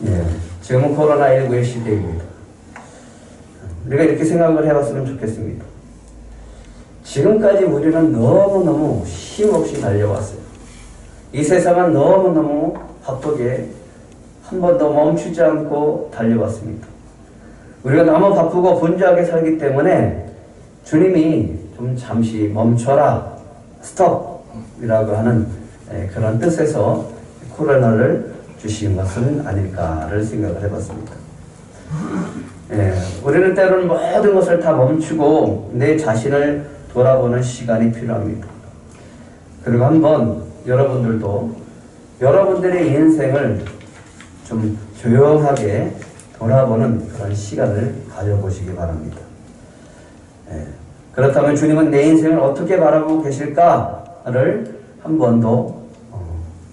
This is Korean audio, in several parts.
예, 지금은 코로나19의 시대입니다. 우리가 이렇게 생각을 해봤으면 좋겠습니다. 지금까지 우리는 너무너무 쉼없이 달려왔어요. 이 세상은 너무너무 바쁘게 한 번도 멈추지 않고 달려왔습니다. 우리가 너무 바쁘고 분주하게 살기 때문에 주님이 좀 잠시 멈춰라, 스톱이라고 하는 그런 뜻에서 코로나를 주신 것은 아닐까를 생각을 해봤습니다. 우리는 때로는 모든 것을 다 멈추고 내 자신을 돌아보는 시간이 필요합니다. 그리고 한번 여러분들도 여러분들의 인생을 좀 조용하게 돌아보는 그런 시간을 가져보시기 바랍니다. 그렇다면 주님은 내 인생을 어떻게 바라보고 계실까를 한 번 더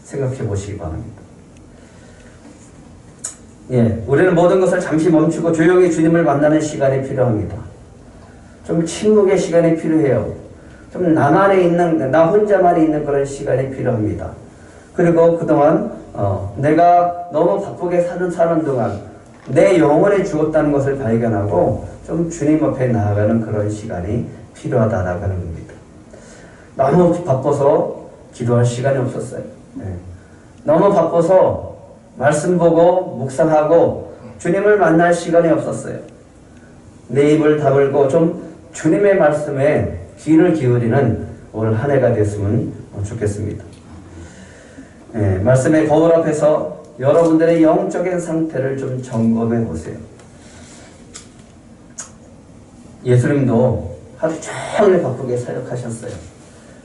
생각해 보시기 바랍니다. 우리는 모든 것을 잠시 멈추고 조용히 주님을 만나는 시간이 필요합니다. 좀 침묵의 시간이 필요해요. 좀 나 혼자만이 있는 그런 시간이 필요합니다. 그리고 그동안 내가 너무 바쁘게 사는 동안 내 영혼에 죽었다는 것을 발견하고 좀 주님 앞에 나아가는 그런 시간이 필요하다라고 하는 겁니다. 너무 바빠서 기도할 시간이 없었어요. 너무 바빠서 말씀 보고 묵상하고 주님을 만날 시간이 없었어요. 내 입을 다물고 좀 주님의 말씀에 귀를 기울이는 올 한 해가 됐으면 좋겠습니다. 말씀의 거울 앞에서 여러분들의 영적인 상태를 좀 점검해 보세요. 예수님도 하루 종일 바쁘게 사역하셨어요.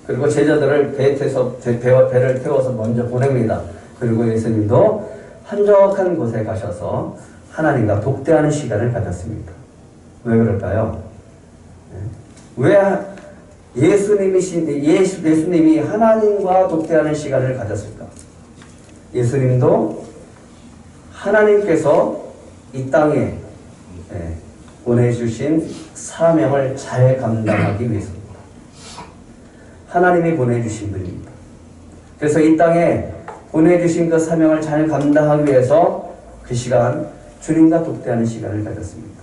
그리고 제자들을 배를 태워서 먼저 보냅니다. 그리고 예수님도 한적한 곳에 가셔서 하나님과 독대하는 시간을 가졌습니다. 왜 그럴까요? 왜 예수님이 하나님과 독대하는 시간을 가졌을까? 예수님도 하나님께서 이 땅에 보내주신 사명을 잘 감당하기 위해서입니다. 하나님이 보내주신 분입니다. 그래서 이 땅에 보내주신 그 사명을 잘 감당하기 위해서 그 시간 주님과 독대하는 시간을 가졌습니다.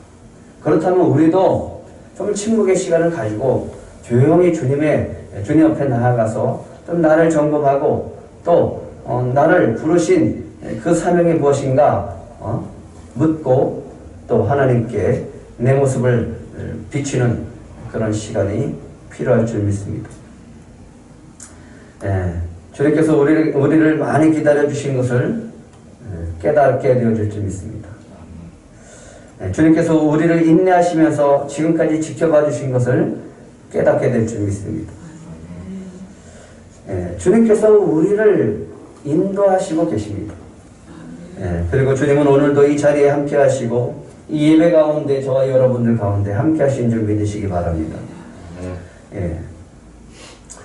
그렇다면 우리도 좀 침묵의 시간을 가지고 조용히 주님 앞에 나아가서 좀 나를 점검하고 또 나를 부르신 그 사명이 무엇인가 묻고 또 하나님께 내 모습을 비추는 그런 시간이 필요할 줄 믿습니다. 주님께서 우리를 많이 기다려주신 것을 깨닫게 되어줄 줄 믿습니다. 주님께서 우리를 인내하시면서 지금까지 지켜봐 주신 것을 깨닫게 될 줄 믿습니다. 주님께서 우리를 인도하시고 계십니다. 그리고 주님은 오늘도 이 자리에 함께 하시고 이 예배 가운데 저와 여러분들 가운데 함께 하신 줄 믿으시기 바랍니다.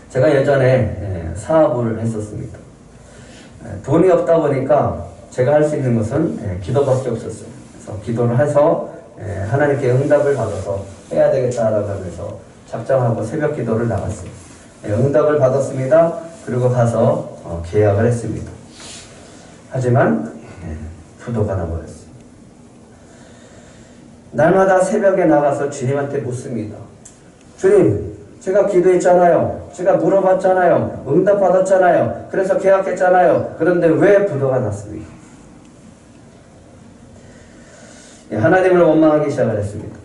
제가 예전에 사업을 했었습니다. 돈이 없다 보니까 제가 할 수 있는 것은 기도밖에 없었어요. 그래서 기도를 해서 하나님께 응답을 받아서 해야 되겠다라고 하면서 작정하고 새벽 기도를 나갔어요. 응답을 받았습니다. 그리고 가서 계약을 했습니다. 하지만 부도가 나버렸어요. 날마다 새벽에 나가서 주님한테 묻습니다. 주님, 제가 기도했잖아요. 제가 물어봤잖아요. 응답 받았잖아요. 그래서 계약했잖아요. 그런데 왜 부도가 났습니까? 하나님을 원망하기 시작을 했습니다.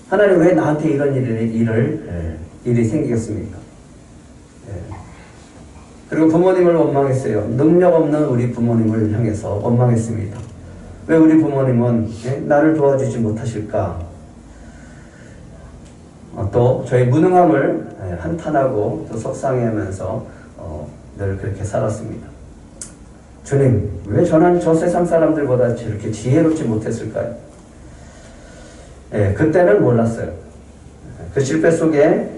하나님 왜 나한테 이런 일이 생기겠습니까? 그리고 부모님을 원망했어요. 능력 없는 우리 부모님을 향해서 원망했습니다. 왜 우리 부모님은 나를 도와주지 못하실까? 또 저희 무능함을 한탄하고 또 속상해하면서 늘 그렇게 살았습니다. 주님, 왜 저는 저 세상 사람들보다 저렇게 지혜롭지 못했을까요? 그때는 몰랐어요. 그 실패 속에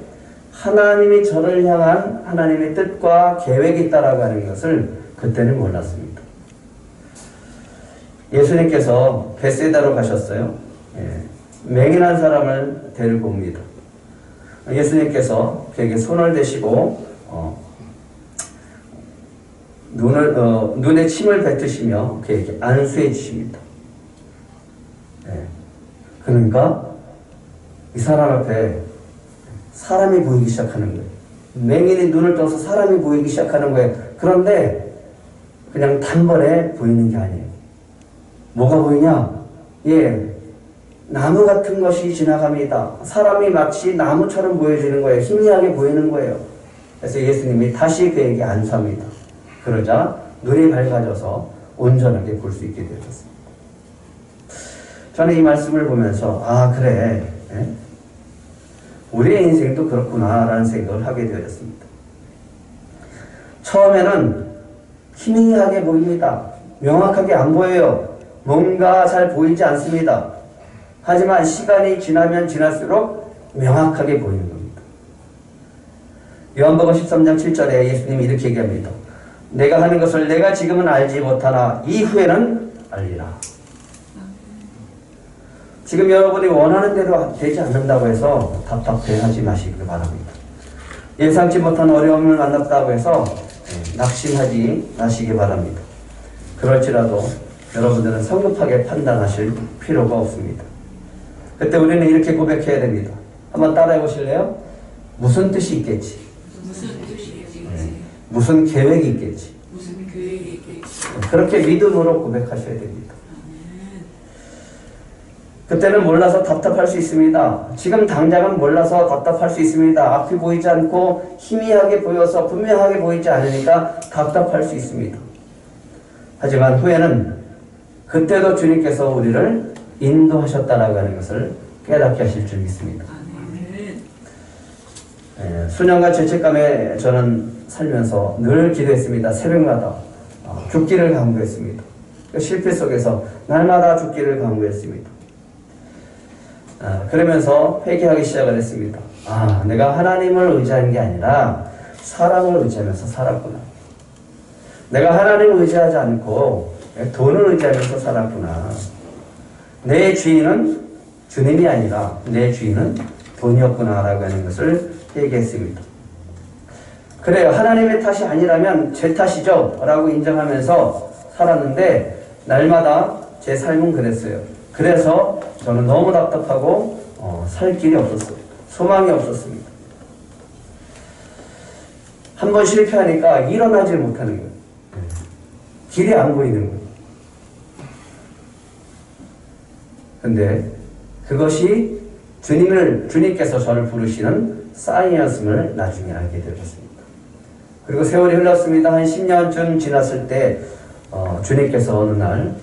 하나님이 저를 향한 하나님의 뜻과 계획이 있다라고 하는 것을 그때는 몰랐습니다. 예수님께서 베세다로 가셨어요. 맹인한 사람을 데리고 옵니다. 예수님께서 그에게 손을 대시고 눈에 침을 뱉으시며 그에게 안수해 주십니다. 예. 그러니까 이 사람 앞에 사람이 보이기 시작하는 거예요. 맹인이 눈을 떠서 사람이 보이기 시작하는 거예요. 그런데 그냥 단번에 보이는 게 아니에요. 뭐가 보이냐? 예, 나무 같은 것이 지나갑니다. 사람이 마치 나무처럼 보여지는 거예요. 희미하게 보이는 거예요. 그래서 예수님이 다시 그에게 안수합니다. 그러자 눈이 밝아져서 온전하게 볼 수 있게 되었습니다. 저는 이 말씀을 보면서 아 그래, 예? 우리의 인생도 그렇구나라는 생각을 하게 되었습니다. 처음에는 희미하게 보입니다. 명확하게 안 보여요. 뭔가 잘 보이지 않습니다. 하지만 시간이 지나면 지날수록 명확하게 보이는 겁니다. 요한복음 13장 7절에 예수님이 이렇게 얘기합니다. 내가 하는 것을 내가 지금은 알지 못하나 이후에는 알리라. 지금 여러분이 원하는 대로 되지 않는다고 해서 답답해하지 마시길 바랍니다. 예상치 못한 어려움을 만났다고 해서 낙심하지 마시기 바랍니다. 그럴지라도 여러분들은 성급하게 판단하실 필요가 없습니다. 그때 우리는 이렇게 고백해야 됩니다. 한번 따라해 보실래요? 무슨 뜻이 있겠지? 무슨 계획이 있겠지? 그렇게 믿음으로 고백하셔야 됩니다. 그때는 몰라서 답답할 수 있습니다. 지금 당장은 몰라서 답답할 수 있습니다. 앞이 보이지 않고 희미하게 보여서 분명하게 보이지 않으니까 답답할 수 있습니다. 하지만 후에는 그때도 주님께서 우리를 인도하셨다라고 하는 것을 깨닫게 하실 줄 믿습니다. 수년간 죄책감에 저는 살면서 늘 기도했습니다. 새벽마다 죽기를 강구했습니다. 실패 속에서 날마다 죽기를 강구했습니다. 그러면서 회개하기 시작을 했습니다. 내가 하나님을 의지하는 게 아니라 사람을 의지하면서 살았구나. 내가 하나님을 의지하지 않고 돈을 의지하면서 살았구나. 내 주인은 주님이 아니라 내 주인은 돈이었구나라고 하는 것을 얘기했습니다. 그래요. 하나님의 탓이 아니라면 제 탓이죠 라고 인정하면서 살았는데 날마다 제 삶은 그랬어요. 그래서 저는 너무 답답하고 살 길이 없었어요. 소망이 없었습니다. 한번 실패하니까 일어나질 못하는 거예요. 길이 안 보이는 거예요. 근데 그것이 주님께서 저를 부르시는 사인이었음을 나중에 알게 되었습니다. 그리고 세월이 흘렀습니다. 한 10년쯤 지났을 때 주님께서 어느 날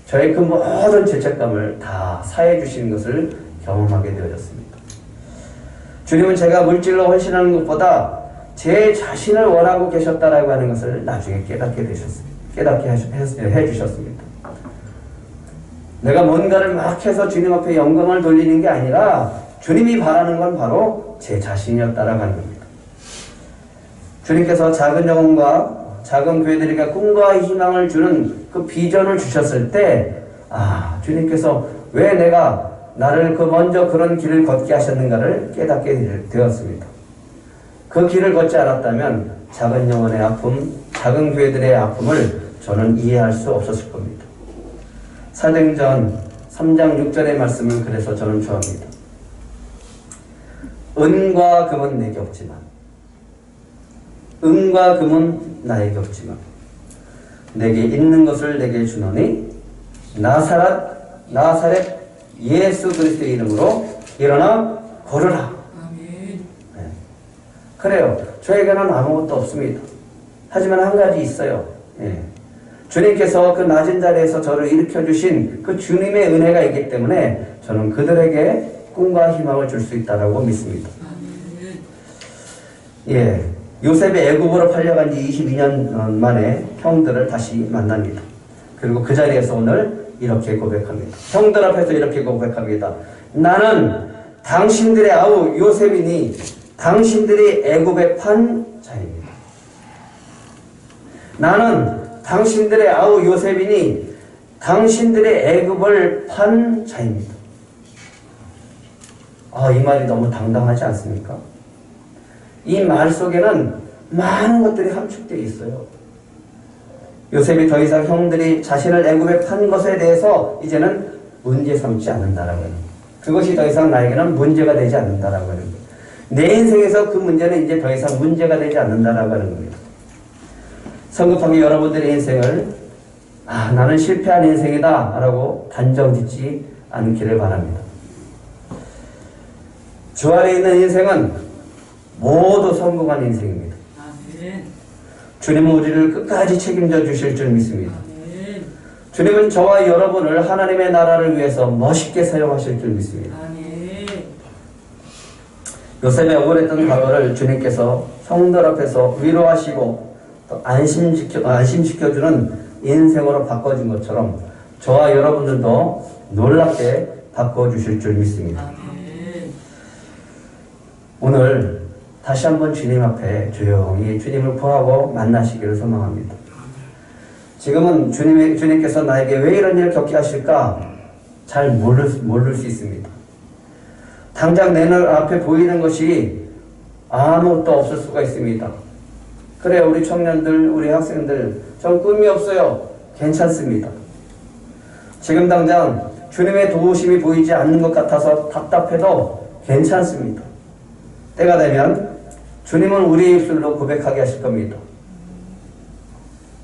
저의 그 모든 죄책감을 다 사해 주시는 것을 경험하게 되어졌습니다. 주님은 제가 물질로 헌신하는 것보다 제 자신을 원하고 계셨다라고 하는 것을 나중에 깨닫게 해주셨습니다. 내가 뭔가를 막 해서 주님 앞에 영광을 돌리는 게 아니라 주님이 바라는 건 바로 제 자신이었다라고 하는 겁니다. 주님께서 작은 영혼과 작은 교회들에게 꿈과 희망을 주는 그 비전을 주셨을 때 주님께서 왜 나를 먼저 그런 길을 걷게 하셨는가를 깨닫게 되었습니다. 그 길을 걷지 않았다면 작은 영혼의 아픔, 작은 교회들의 아픔을 저는 이해할 수 없었을 겁니다. 사도행전 3장 6절의 말씀을 그래서 저는 좋아합니다. 은과 금은 내게 없지만 은과 금은 나에게 없지만 내게 있는 것을 내게 주노니 나사렛 예수 그리스도의 이름으로 일어나 걸으라. 네. 그래요. 저에게는 아무것도 없습니다. 하지만 한 가지 있어요. 네. 주님께서 그 낮은 자리에서 저를 일으켜주신 그 주님의 은혜가 있기 때문에 저는 그들에게 꿈과 희망을 줄 수 있다고 믿습니다. 예, 요셉이 애굽으로 팔려간 지 22년 만에 형들을 다시 만납니다. 그리고 그 자리에서 오늘 이렇게 고백합니다. 형들 앞에서 이렇게 고백합니다. 나는 당신들의 아우 요셉이니 당신들이 애굽에 판 자입니다. 나는 당신들의 아우 요셉이니 당신들의 애굽을 판 자입니다. 이 말이 너무 당당하지 않습니까? 이 말 속에는 많은 것들이 함축되어 있어요. 요셉이 더 이상 형들이 자신을 애굽에 판 것에 대해서 이제는 문제 삼지 않는다라고 하는 거예요. 그것이 더 이상 나에게는 문제가 되지 않는다라고 하는 거예요. 내 인생에서 그 문제는 이제 더 이상 문제가 되지 않는다라고 하는 거예요. 성급하게 여러분들의 인생을 나는 실패한 인생이다 라고 단정 짓지 않기를 바랍니다. 주 안에 있는 인생은 모두 성공한 인생입니다. 주님은 우리를 끝까지 책임져 주실 줄 믿습니다. 주님은 저와 여러분을 하나님의 나라를 위해서 멋있게 사용하실 줄 믿습니다. 요셉의 억울했던 과거를 주님께서 성들 앞에서 위로하시고 또 안심시켜주는 인생으로 바꿔준 것처럼 저와 여러분들도 놀랍게 바꿔주실 줄 믿습니다. 오늘 다시 한번 주님 앞에 조용히 주님을 구하고 만나시기를 소망합니다. 지금은 주님께서 나에게 왜 이런 일을 겪게 하실까 잘 모를 수 있습니다. 당장 내 눈 앞에 보이는 것이 아무것도 없을 수가 있습니다. 그래, 우리 청년들, 우리 학생들, 전 꿈이 없어요. 괜찮습니다. 지금 당장 주님의 도우심이 보이지 않는 것 같아서 답답해도 괜찮습니다. 때가 되면 주님은 우리의 입술로 고백하게 하실 겁니다.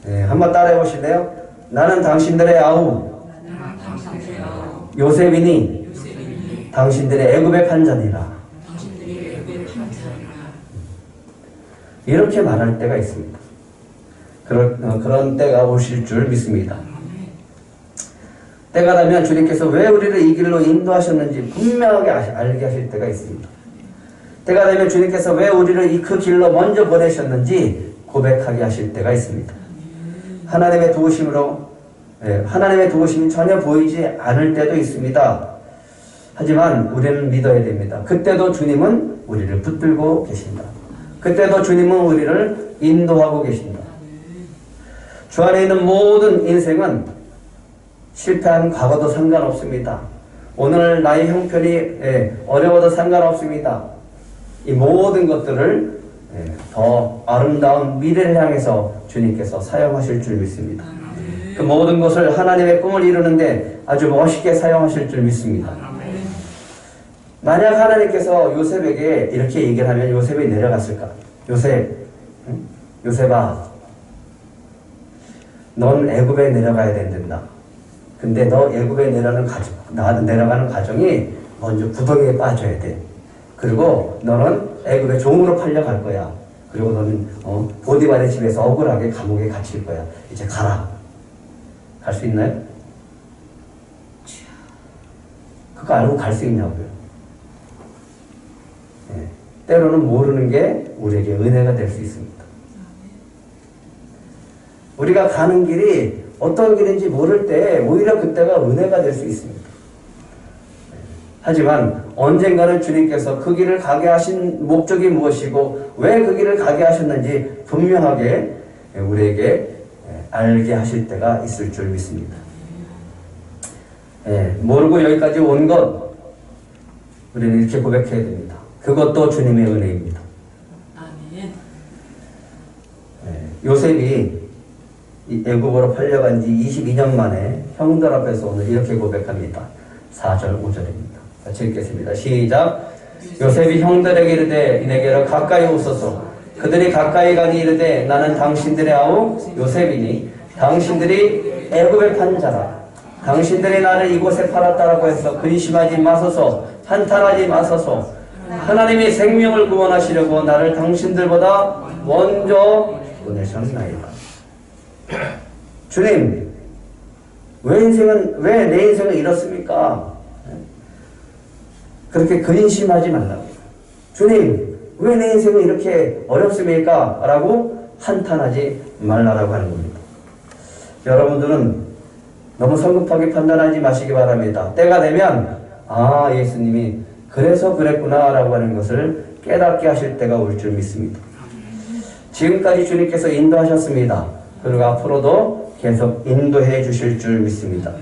네, 한번 따라해 보실래요? 나는 당신들의 아우 요셉이니 당신들의 애굽의 판자니라. 이렇게 말할 때가 있습니다. 그런 때가 오실 줄 믿습니다. 때가 되면 주님께서 왜 우리를 이 길로 인도하셨는지 분명하게 알게 하실 때가 있습니다. 때가 되면 주님께서 왜 우리를 그 길로 먼저 보내셨는지 고백하게 하실 때가 있습니다. 하나님의 도우심이 전혀 보이지 않을 때도 있습니다. 하지만 우리는 믿어야 됩니다. 그때도 주님은 우리를 붙들고 계신다. 그때도 주님은 우리를 인도하고 계신다. 주 안에 있는 모든 인생은 실패한 과거도 상관없습니다. 오늘 나의 형편이 어려워도 상관없습니다. 이 모든 것들을 더 아름다운 미래를 향해서 주님께서 사용하실 줄 믿습니다. 그 모든 것을 하나님의 꿈을 이루는데 아주 멋있게 사용하실 줄 믿습니다. 만약 하나님께서 요셉에게 이렇게 얘기를 하면 요셉이 내려갔을까? 요셉아, 넌 애굽에 내려가야 된다. 근데 너 애굽에 내려가는 과정이 먼저 구덩이에 빠져야 돼. 그리고 너는 애굽의 종으로 팔려갈 거야. 그리고 너는 보디발의 집에서 억울하게 감옥에 갇힐 거야. 이제 가라. 갈 수 있나요? 그거 알고 갈 수 있냐고요. 때로는 모르는 게 우리에게 은혜가 될 수 있습니다. 우리가 가는 길이 어떤 길인지 모를 때 오히려 그때가 은혜가 될 수 있습니다. 하지만 언젠가는 주님께서 그 길을 가게 하신 목적이 무엇이고 왜 그 길을 가게 하셨는지 분명하게 우리에게 알게 하실 때가 있을 줄 믿습니다. 모르고 여기까지 온 것 우리는 이렇게 고백해야 됩니다. 그것도 주님의 은혜입니다. 아멘. 요셉이 애굽으로 팔려간 지 22년 만에 형들 앞에서 오늘 이렇게 고백합니다. 4절 5절입니다. 같이 읽겠습니다. 시작. 요셉이 형들에게 이르되 내게로 가까이 오소서. 그들이 가까이 가니 이르되 나는 당신들의 아우 요셉이니 당신들이 애굽에 판 자라. 당신들이 나를 이곳에 팔았다라고 해서 근심하지 마소서. 한탄하지 마소서. 하나님이 생명을 구원하시려고 나를 당신들보다 먼저 보내셨나이다. 주님, 왜 내 인생은 이렇습니까? 그렇게 근심하지 말라고. 주님, 왜 내 인생은 이렇게 어렵습니까? 라고 한탄하지 말라라고 하는 겁니다. 여러분들은 너무 성급하게 판단하지 마시기 바랍니다. 때가 되면 예수님이 그래서 그랬구나 라고 하는 것을 깨닫게 하실 때가 올 줄 믿습니다. 지금까지 주님께서 인도하셨습니다. 그리고 앞으로도 계속 인도해 주실 줄 믿습니다.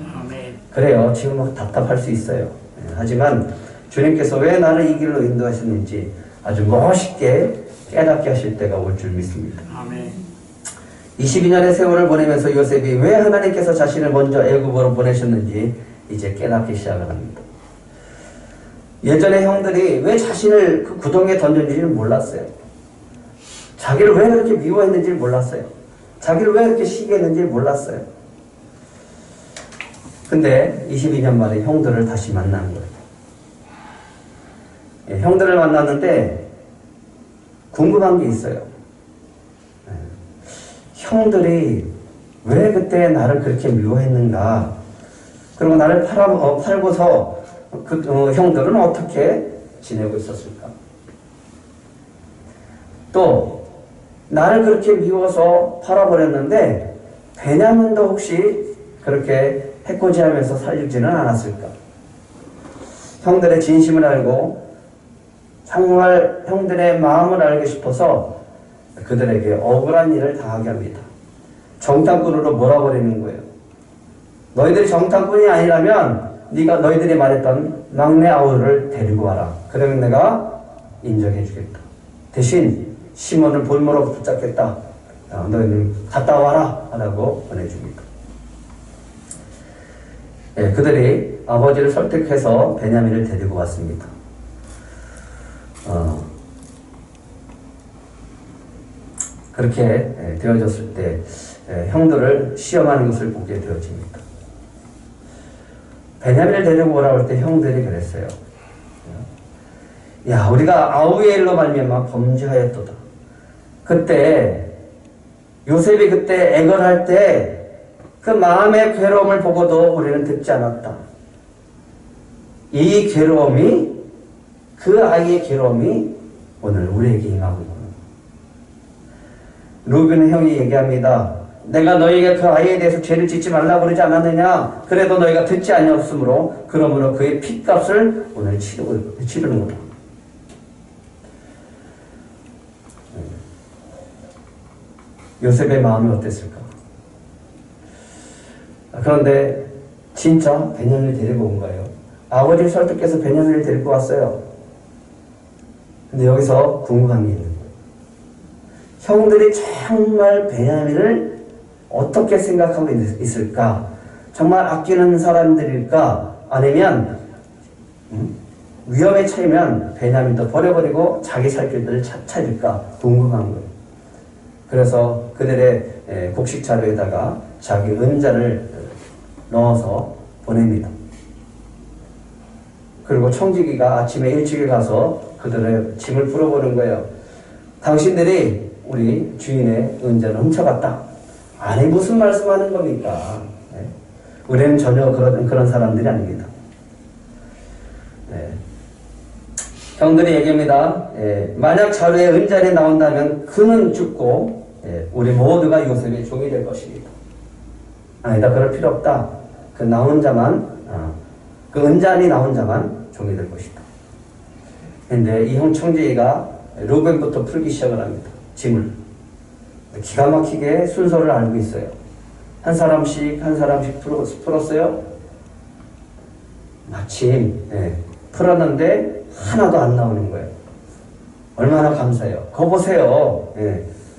그래요. 지금 답답할 수 있어요. 하지만 주님께서 왜 나를 이 길로 인도하셨는지 아주 멋있게 깨닫게 하실 때가 올 줄 믿습니다. 22년의 세월을 보내면서 요셉이 왜 하나님께서 자신을 먼저 애굽으로 보내셨는지 이제 깨닫기 시작을 합니다. 예전에 형들이 왜 자신을 그 구덩이에 던졌는지는 몰랐어요. 자기를 왜 그렇게 미워했는지를 몰랐어요. 자기를 왜 그렇게 시기했는지를 몰랐어요. 근데 22년 만에 형들을 다시 만난 거예요. 예, 형들을 만났는데 궁금한 게 있어요. 예, 형들이 왜 그때 나를 그렇게 미워했는가? 그리고 나를 팔고서 형들은 어떻게 지내고 있었을까? 또 나를 그렇게 미워서 팔아버렸는데 베냐민도 혹시 그렇게 해코지하면서 살리지는 않았을까? 형들의 진심을 알고 정말 형들의 마음을 알고 싶어서 그들에게 억울한 일을 당하게 합니다. 정탐꾼으로 몰아버리는 거예요. 너희들이 정탐꾼이 아니라면 너희들이 말했던 막내 아우를 데리고 와라. 그러면 내가 인정해 주겠다. 대신 시몬을 볼모로 붙잡겠다. 너희들 갔다 와라. 라고 보내줍니다. 예, 그들이 아버지를 설득해서 베냐민을 데리고 왔습니다. 그렇게 되어졌을 때 형들을 시험하는 것을 보게 되어집니다. 베냐민을 데리고 오라고 할 때 형들이 그랬어요. 야, 우리가 아우의 일로 말미암아 범죄하였도다. 그때 요셉이 그때 애걸할 때 그 마음의 괴로움을 보고도 우리는 듣지 않았다. 이 괴로움이, 그 아이의 괴로움이 오늘 우리에게 임하고 있구나. 루벤의 형이 얘기합니다. 내가 너희에게 그 아이에 대해서 죄를 짓지 말라고 그러지 않았느냐? 그래도 너희가 듣지 아니었으므로 그러므로 그의 핏값을 오늘 치르는 거다. 요셉의 마음이 어땠을까? 그런데 진짜 베냐민을 데리고 온 거예요. 아버지를 설득해서 베냐민을 데리고 왔어요. 근데 여기서 궁금한 게 있는 거예요. 형들이 정말 베냐민을 어떻게 생각하고 있을까? 정말 아끼는 사람들일까? 아니면 위험에 처하면 베냐민도 버려버리고 자기 살 길들을 찾을까? 궁금한 거예요. 그래서 그들의 곡식 자루에다가 자기 은자를 넣어서 보냅니다. 그리고 청지기가 아침에 일찍 가서 그들의 짐을 풀어보는 거예요. 당신들이 우리 주인의 은자를 훔쳐갔다. 아니 무슨 말씀하는 겁니까? 네. 우리는 전혀 그런 사람들이 아닙니다. 네. 형들이 얘기합니다. 만약 자루에 은자리 나온다면 그는 죽고 우리 모두가 요셉의 종이 될 것입니다. 아니다, 그럴 필요 없다. 그 나온 자만, 그 은자리 나온 자만 종이 될 것이다. 근데 이 형 청지기가 루벤부터 풀기 시작을 합니다. 짐을. 기가 막히게 순서를 알고 있어요. 한 사람씩 풀었어요. 마침 풀었는데 하나도 안 나오는 거예요. 얼마나 감사해요. 그거 보세요.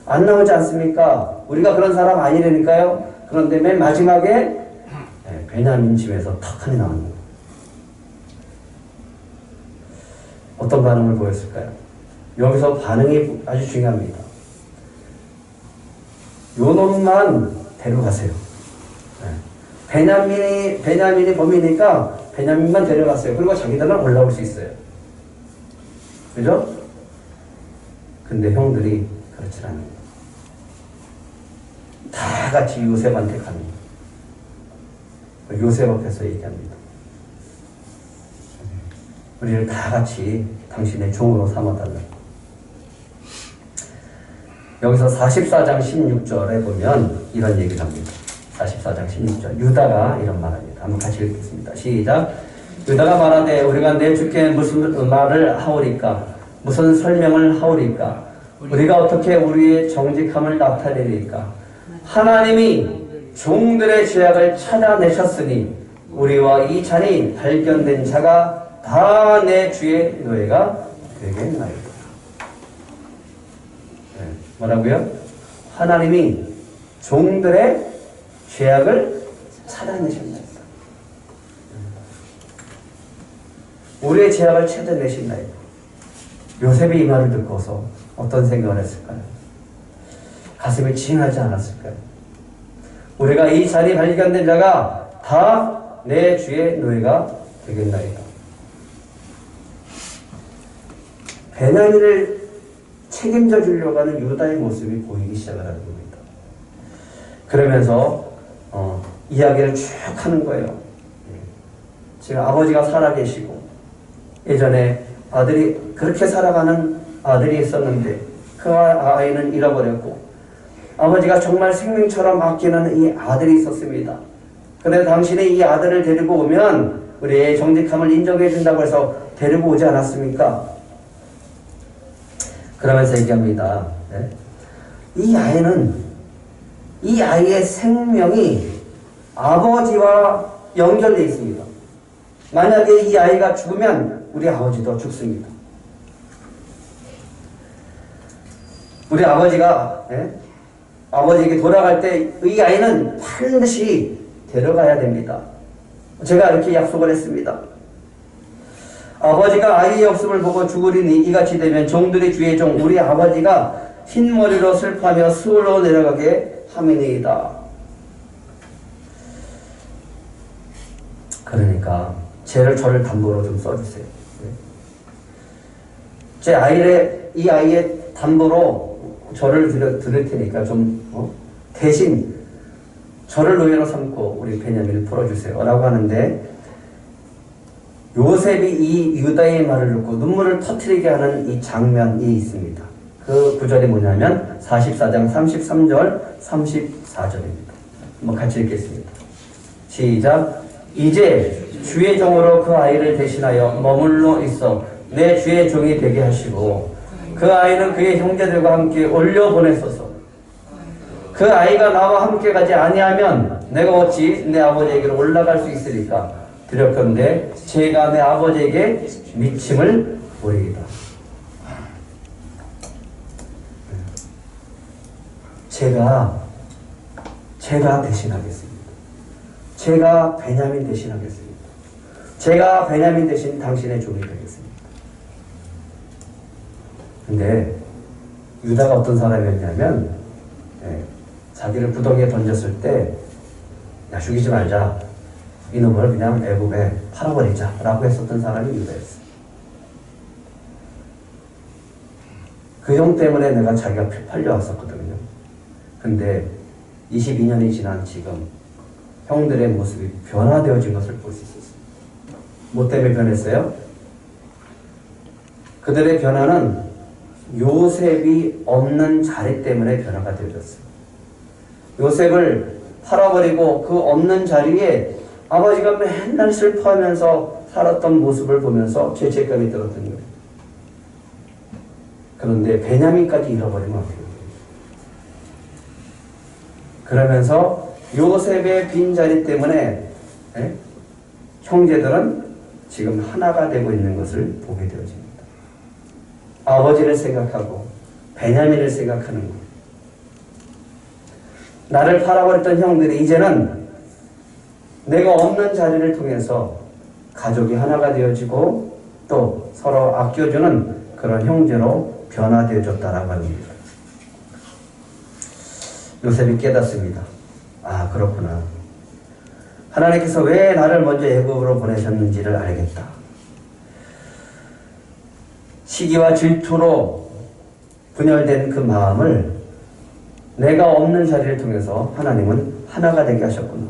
안 나오지 않습니까? 우리가 그런 사람 아니라니까요. 그런데 맨 마지막에 베냐민 집에서 탁 하나 나오는 거예요. 어떤 반응을 보였을까요? 여기서 반응이 아주 중요합니다. 요 놈만 데려가세요. 베냐민이 범이니까 베냐민만 데려갔어요. 그리고 자기들은 올라올 수 있어요. 그죠? 근데 형들이 그렇지 않아요. 다 같이 요셉한테 갑니다. 요셉 앞에서 얘기합니다. 우리를 다 같이 당신의 종으로 삼아달라고. 여기서 44장 16절에 보면 이런 얘기를 합니다. 44장 16절. 유다가 이런 말합니다. 한번 같이 읽겠습니다. 시작. 유다가 말하되 우리가 내 주께 무슨 말을 하오리까? 무슨 설명을 하오리까? 우리가 어떻게 우리의 정직함을 나타내리까? 하나님이 종들의 죄악을 찾아내셨으니 우리와 이 잔이 발견된 자가 다 내 주의 노예가 되겠나이다. 뭐라고요? 하나님이 종들의 죄악을 찾아내신다. 우리의 죄악을 찾아내신나이다. 요셉이 이 말을 듣고서 어떤 생각을 했을까요? 가슴이 찡하지 않았을까요? 우리가 이 자리에 발견된 자가 다 내 주의 노예가 되겠나이다. 베냐민을 책임져 주려고 하는 유다의 모습이 보이기 시작하는 겁니다. 그러면서 이야기를 쭉 하는 거예요. 지금 아버지가 살아계시고 예전에 아들이 그렇게 살아가는 아들이 있었는데 그 아이는 잃어버렸고 아버지가 정말 생명처럼 아끼는 이 아들이 있었습니다. 그런데 당신이 이 아들을 데리고 오면 우리의 정직함을 인정해 준다고 해서 데리고 오지 않았습니까? 그러면서 얘기합니다. 네? 이 아이의 생명이 아버지와 연결되어 있습니다. 만약에 이 아이가 죽으면 우리 아버지도 죽습니다. 우리 아버지가 아버지에게 돌아갈 때 이 아이는 반드시 데려가야 됩니다. 제가 이렇게 약속을 했습니다. 아버지가 아이의 없음을 보고 죽으리니 이같이 되면 종들의 주의 종 우리 아버지가 흰머리로 슬퍼하며 수월로 내려가게 함이니이다. 그러니까 저를 담보로 좀 써주세요. 이 아이의 담보로 저를 드릴 테니까 좀 대신 저를 노예로 삼고 우리 베냐민을 풀어주세요 라고 하는데 요셉이 이 유다의 말을 듣고 눈물을 터뜨리게 하는 이 장면이 있습니다. 그 구절이 뭐냐면 44장 33절 34절입니다. 한번 같이 읽겠습니다. 시작. 이제 주의 종으로 그 아이를 대신하여 머물러 있어 내 주의 종이 되게 하시고 그 아이는 그의 형제들과 함께 올려보내소서. 그 아이가 나와 함께 가지 아니하면 내가 어찌 내 아버지에게로 올라갈 수 있으리까? 두렵건대 제가 내 아버지에게 미침을 보리이다. 제가 대신하겠습니다. 제가 베냐민 대신하겠습니다. 제가 베냐민 대신 당신의 종이 되겠습니다. 근데 유다가 어떤 사람이었냐면 자기를 구덩이에 던졌을 때 야 죽이지 말자. 이놈을 그냥 애굽에 팔아버리자 라고 했었던 사람이 유다였어요. 그 형 때문에 내가 자기가 팔려왔었거든요. 근데 22년이 지난 지금 형들의 모습이 변화되어진 것을 볼 수 있었어요. 뭐 때문에 변했어요? 그들의 변화는 요셉이 없는 자리 때문에 변화가 되어졌어요. 요셉을 팔아버리고 그 없는 자리에 아버지가 맨날 슬퍼하면서 살았던 모습을 보면서 죄책감이 들었던 거예요. 그런데 베냐민까지 잃어버리면 어떻게 돼요? 그러면서 요셉의 빈자리 때문에 형제들은 지금 하나가 되고 있는 것을 보게 되어집니다. 아버지를 생각하고 베냐민을 생각하는 것. 나를 팔아버렸던 형들이 이제는 내가 없는 자리를 통해서 가족이 하나가 되어지고 또 서로 아껴주는 그런 형제로 변화되어졌다라고 합니다. 요셉이 깨닫습니다. 아, 그렇구나. 하나님께서 왜 나를 먼저 애굽으로 보내셨는지를 알겠다. 시기와 질투로 분열된 그 마음을 내가 없는 자리를 통해서 하나님은 하나가 되게 하셨구나.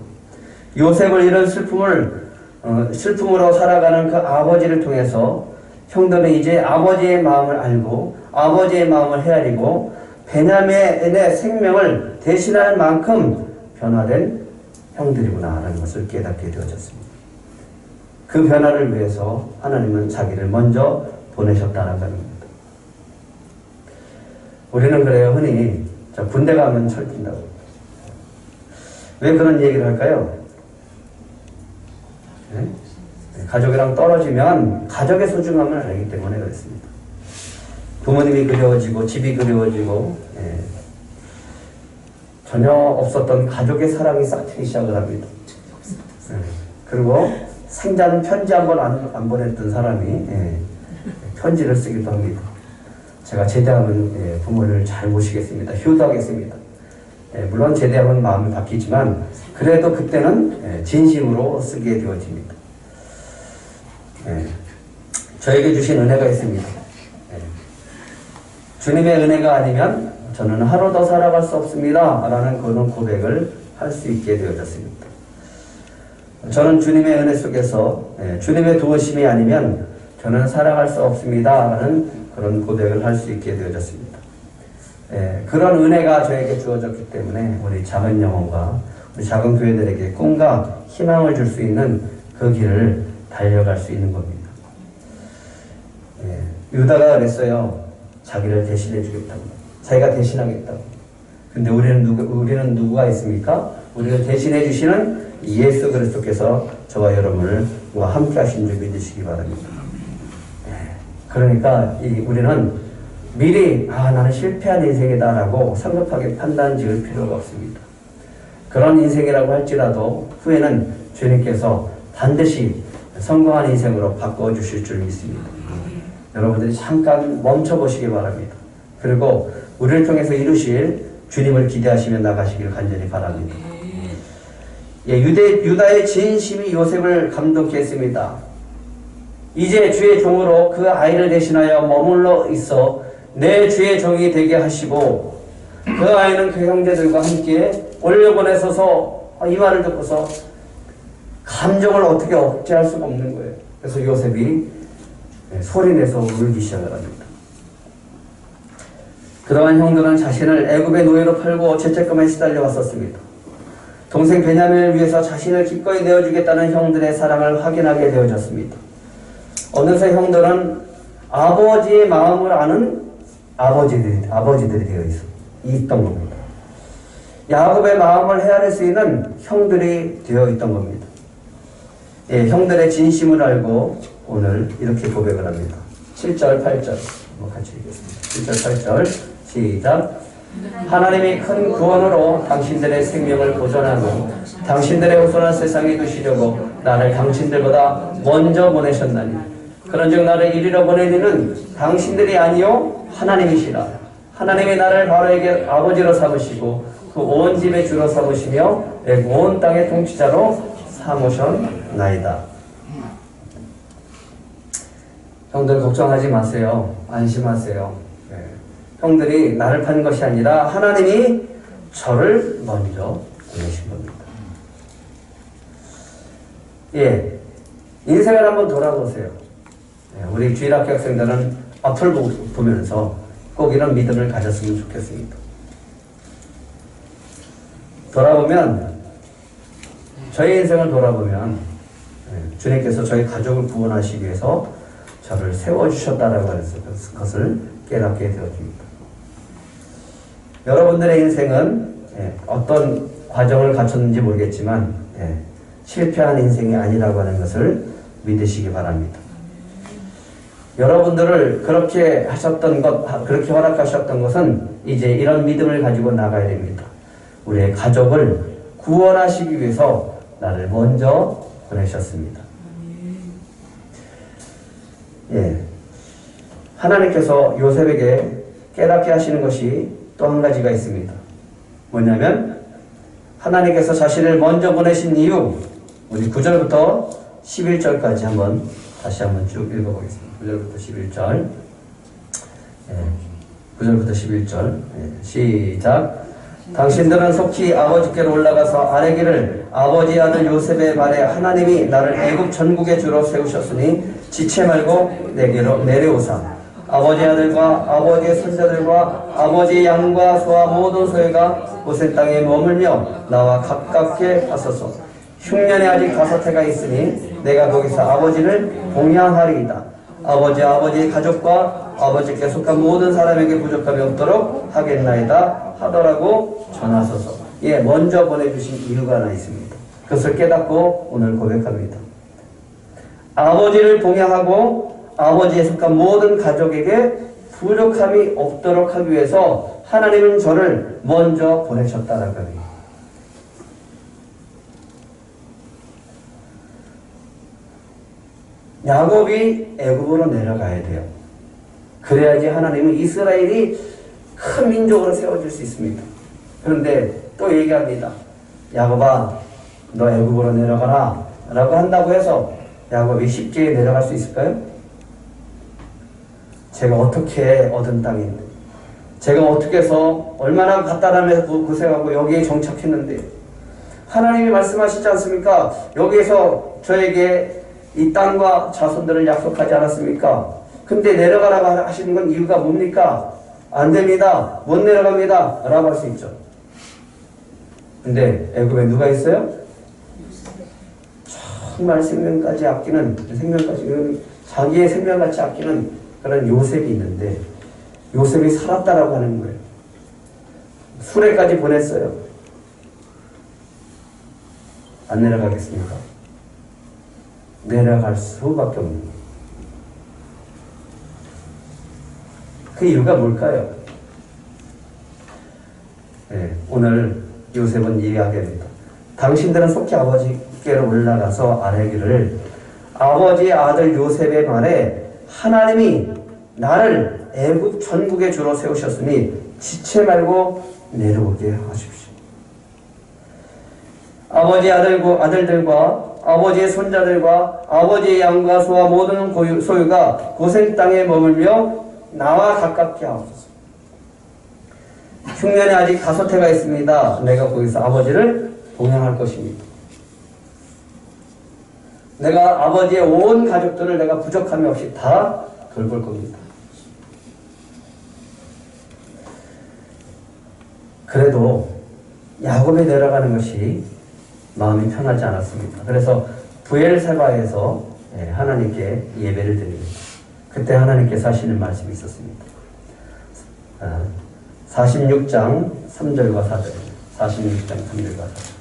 요셉을 이런 슬픔으로 살아가는 그 아버지를 통해서 형들은 이제 아버지의 마음을 알고 아버지의 마음을 헤아리고 베냐민의 생명을 대신할 만큼 변화된 형들이구나라는 것을 깨닫게 되어졌습니다. 그 변화를 위해서 하나님은 자기를 먼저 보내셨다는 겁니다. 우리는 그래요. 흔히 군대 가면 철든다고. 왜 그런 얘기를 할까요? 네? 가족이랑 떨어지면 가족의 소중함을 알기 때문에 그렇습니다. 부모님이 그리워지고 집이 그리워지고 전혀 없었던 가족의 사랑이 싹트기 시작을 합니다. 그리고 생전 편지 한 번 안 보냈던 사람이 편지를 쓰기도 합니다. 제가 제대하면 부모를 잘 모시겠습니다. 효도하겠습니다. 물론 제대하면 마음이 바뀌지만 그래도 그때는 진심으로 쓰게 되어집니다. 저에게 주신 은혜가 있습니다. 주님의 은혜가 아니면 저는 하루 더 살아갈 수 없습니다. 라는 그런 고백을 할 수 있게 되어졌습니다. 저는 주님의 은혜 속에서 주님의 도우심이 아니면 저는 살아갈 수 없습니다. 라는 그런 고백을 할 수 있게 되어졌습니다. 그런 은혜가 저에게 주어졌기 때문에 우리 작은 영혼과 우리 작은 교회들에게 꿈과 희망을 줄 수 있는 그 길을 달려갈 수 있는 겁니다. 유다가 그랬어요. 자기를 대신해 주겠다고. 자기가 대신하겠다고. 근데 우리는 누구가 있습니까? 우리를 대신해 주시는 예수 그리스도께서 저와 여러분을 함께 하신 줄 믿으시기 바랍니다. 그러니까 우리는 미리 나는 실패한 인생이다라고 성급하게 판단 지을 필요가 없습니다. 그런 인생이라고 할지라도 후에는 주님께서 반드시 성공한 인생으로 바꿔주실 줄 믿습니다. 여러분들이 잠깐 멈춰보시기 바랍니다. 그리고 우리를 통해서 이루실 주님을 기대하시며 나가시길 간절히 바랍니다. 유다의 진심이 요셉을 감동케 했습니다. 이제 주의 종으로 그 아이를 대신하여 머물러 있어 내 주의 종이 되게 하시고, 그 아이는 그 형제들과 함께 올려보내 서서 이 말을 듣고서 감정을 어떻게 억제할 수가 없는 거예요. 그래서 요셉이 소리내서 울기 시작을 합니다. 그동안 형들은 자신을 애굽의 노예로 팔고 죄책감에 시달려 왔었습니다. 동생 베냐민을 위해서 자신을 기꺼이 내어주겠다는 형들의 사랑을 확인하게 되어졌습니다. 어느새 형들은 아버지의 마음을 아는 아버지들이 되어 있던 겁니다. 야곱의 마음을 헤아릴 수 있는 형들이 되어 있던 겁니다. 형들의 진심을 알고 오늘 이렇게 고백을 합니다. 7절, 8절 같이 읽겠습니다. 7절, 8절 시작. 하나님이 큰 구원으로 당신들의 생명을 보존하고 당신들의 후손을 세상에 두시려고 나를 당신들보다 먼저 보내셨나니, 그런즉 나를 이리로 보낸 이는 당신들이 아니요 하나님이시라. 하나님이 나를 바로에게 아버지로 삼으시고 그 온 집의 주로 삼으시며 내 온 땅의 통치자로 삼으셨나이다. 형들 걱정하지 마세요. 안심하세요. 형들이 나를 판 것이 아니라 하나님이 저를 먼저 보내신 겁니다. 인생을 한번 돌아보세요. 우리 주일학교 학생들은 앞을 보면서 꼭 이런 믿음을 가졌으면 좋겠습니다. 저희 인생을 돌아보면 주님께서 저희 가족을 구원하시기 위해서 저를 세워주셨다라고 해서 그것을 깨닫게 되어집니다. 여러분들의 인생은 어떤 과정을 갖췄는지 모르겠지만 실패한 인생이 아니라고 하는 것을 믿으시기 바랍니다. 여러분들을 그렇게 그렇게 허락하셨던 것은 이제 이런 믿음을 가지고 나가야 됩니다. 우리의 가족을 구원하시기 위해서 나를 먼저 보내셨습니다. 하나님께서 요셉에게 깨닫게 하시는 것이 또 한 가지가 있습니다. 뭐냐면 하나님께서 자신을 먼저 보내신 이유, 우리 9절부터 11절까지 다시 한번 쭉 읽어보겠습니다. 9절부터 11절. 9절부터 11절. 시작. 당신들은 속히 아버지께로 올라가서 아뢰기를, 아버지 아들 요셉의 말에 하나님이 나를 애굽 전국의 주로 세우셨으니 지체 말고 내게로 내려오사. 아버지 아들과 아버지의 손자들과 아버지의 양과 소와 모든 소유가 고센 땅에 머물며 나와 가깝게 하소서. 흉년에 아직 5해가 있으니 내가 거기서 아버지를 봉양하리이다. 아버지의 가족과 아버지께 속한 모든 사람에게 부족함이 없도록 하겠나이다 하더라고 전하소서. 먼저 보내주신 이유가 하나 있습니다. 그것을 깨닫고 오늘 고백합니다. 아버지를 봉양하고 아버지에 속한 모든 가족에게 부족함이 없도록 하기 위해서 하나님은 저를 먼저 보내셨다는 거예요. 야곱이 애굽으로 내려가야 돼요. 그래야지 하나님은 이스라엘이 큰 민족으로 세워줄 수 있습니다. 그런데 또 얘기합니다. 야곱아, 너 애굽으로 내려가라 라고 한다고 해서 야곱이 쉽게 내려갈 수 있을까요? 제가 어떻게 얻은 땅인데, 제가 어떻게 해서 얼마나 갖다라면서 고생하고 여기에 정착했는데, 하나님이 말씀하시지 않습니까? 여기에서 저에게 이 땅과 자손들을 약속하지 않았습니까? 근데 내려가라고 하시는 건 이유가 뭡니까? 안 됩니다. 못 내려갑니다. 라고 할 수 있죠. 근데 애굽에 누가 있어요? 정말 생명까지 아끼는, 자기의 생명같이 아끼는 그런 요셉이 있는데, 요셉이 살았다라고 하는 거예요. 수레까지 보냈어요. 안 내려가겠습니까? 내려갈 수밖에 없는 거예요. 그 이유가 뭘까요? 네, 오늘 요셉은 이야기하게 됩니다. 당신들은 속히 아버지께로 올라가서 아뢰기를, 아버지의 아들 요셉의 말에 하나님이 나를 애굽 전국의 주로 세우셨으니 지체 말고 내려오게 하십시오. 아버지의 아들들과 아버지의 손자들과 아버지의 양과 소와 모든 소유가 고센 땅에 머물며 나와 가깝게 하옵소서. 흉년에 아직 5해가 있습니다. 내가 거기서 아버지를 동행할 것입니다. 내가 아버지의 온 가족들을 내가 부족함이 없이 다 돌볼 겁니다. 그래도 야곱에 내려가는 것이 마음이 편하지 않았습니다. 그래서 부엘세바에서 하나님께 예배를 드립니다. 그때 하나님께서 하시는 말씀이 있었습니다. 46장 3절과 4절. 46장 3절과 4절.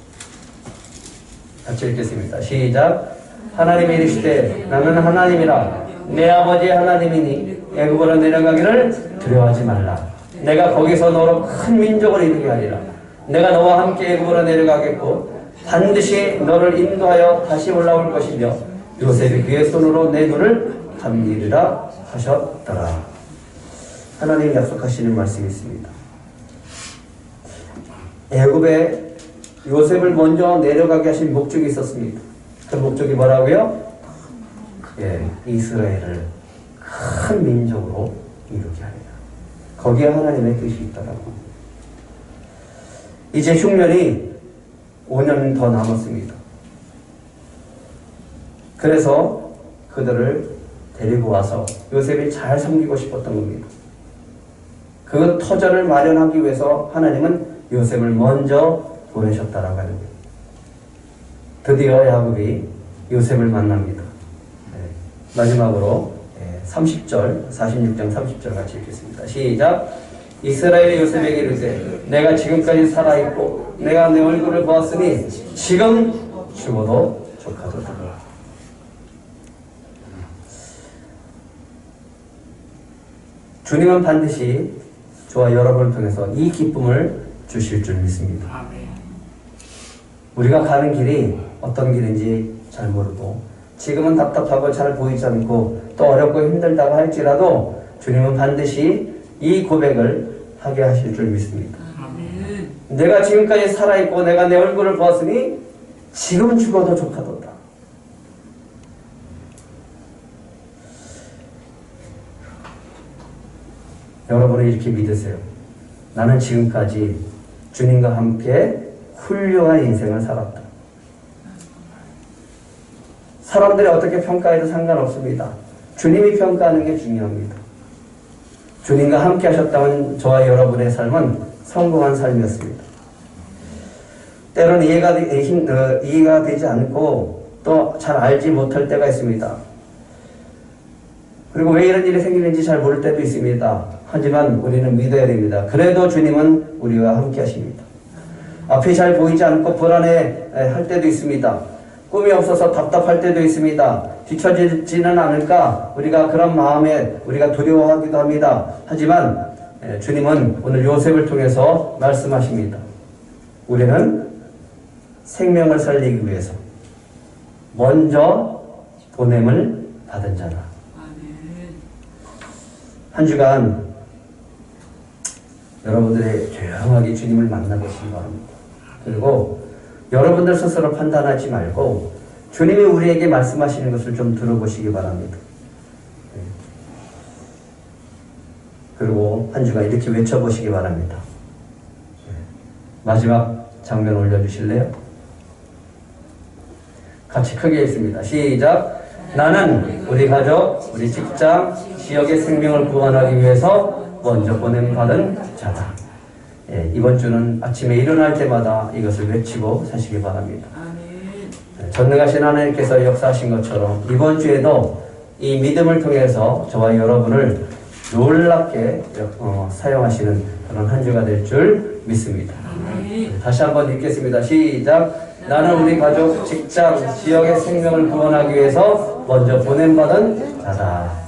같이 읽겠습니다. 시작. 하나님이 이르시되 나는 하나님이라 내 아버지의 하나님이니 애굽으로 내려가기를 두려워하지 말라. 내가 거기서 너로 큰 민족을 이루게 하리라. 내가 너와 함께 애굽으로 내려가겠고 반드시 너를 인도하여 다시 올라올 것이며 요셉이 그의 손으로 내 눈을 감리리라 하셨더라. 하나님이 약속하시는 말씀이 있습니다. 애굽에 요셉을 먼저 내려가게 하신 목적이 있었습니다. 그 목적이 뭐라고요? 이스라엘을 큰 민족으로 이루게 하리라. 거기에 하나님의 뜻이 있더라고. 이제 흉년이 5년 더 남았습니다. 그래서 그들을 데리고 와서 요셉이 잘 섬기고 싶었던 겁니다. 그 터전을 마련하기 위해서 하나님은 요셉을 먼저 보내셨다라고 하는 거예요. 드디어 야곱이 요셉을 만납니다. 마지막으로 30절, 46장 30절 같이 읽겠습니다. 시작. 이스라엘의 요셉에게 이르되 내가 지금까지 살아있고 내가 내 얼굴을 보았으니 지금 죽어도 족하도다. 주님은 반드시 저와 여러분을 통해서 이 기쁨을 주실 줄 믿습니다. 우리가 가는 길이 어떤 길인지 잘 모르고 지금은 답답하고 잘 보이지 않고 또 어렵고 힘들다고 할지라도 주님은 반드시 이 고백을 하게 하실 줄 믿습니다. 내가 지금까지 살아있고 내가 내 얼굴을 보았으니 지금 죽어도 족하도다. 여러분은 이렇게 믿으세요. 나는 지금까지 주님과 함께 훌륭한 인생을 살았다. 사람들이 어떻게 평가해도 상관없습니다. 주님이 평가하는 게 중요합니다. 주님과 함께 하셨다면 저와 여러분의 삶은 성공한 삶이었습니다. 때로는 이해가 되지 않고 또 잘 알지 못할 때가 있습니다. 그리고 왜 이런 일이 생기는지 잘 모를 때도 있습니다. 하지만 우리는 믿어야 됩니다. 그래도 주님은 우리와 함께 하십니다. 앞이 잘 보이지 않고 불안해 할 때도 있습니다. 꿈이 없어서 답답할 때도 있습니다. 뒤처지지는 않을까 우리가 그런 마음에 우리가 두려워하기도 합니다. 하지만 주님은 오늘 요셉을 통해서 말씀하십니다. 우리는 생명을 살리기 위해서 먼저 보냄을 받은 자다. 한 주간 여러분들의 조용하게 주님을 만나보시기 바랍니다. 그리고 여러분들 스스로 판단하지 말고 주님이 우리에게 말씀하시는 것을 좀 들어보시기 바랍니다. 그리고 한 주간 이렇게 외쳐보시기 바랍니다. 마지막 장면 올려주실래요? 같이 크게 읽습니다. 시작. 나는 우리 가족, 우리 직장, 지역의 생명을 구원하기 위해서 먼저 보냄받은 자다. 이번 주는 아침에 일어날 때마다 이것을 외치고 사시기 바랍니다. 전능하신 하나님께서 역사하신 것처럼 이번 주에도 이 믿음을 통해서 저와 여러분을 놀랍게 사용하시는 그런 한 주가 될 줄 믿습니다. 다시 한번 읽겠습니다. 시작. 나는 우리 가족, 직장, 지역의 생명을 구원하기 위해서 먼저 보냄받은 자다.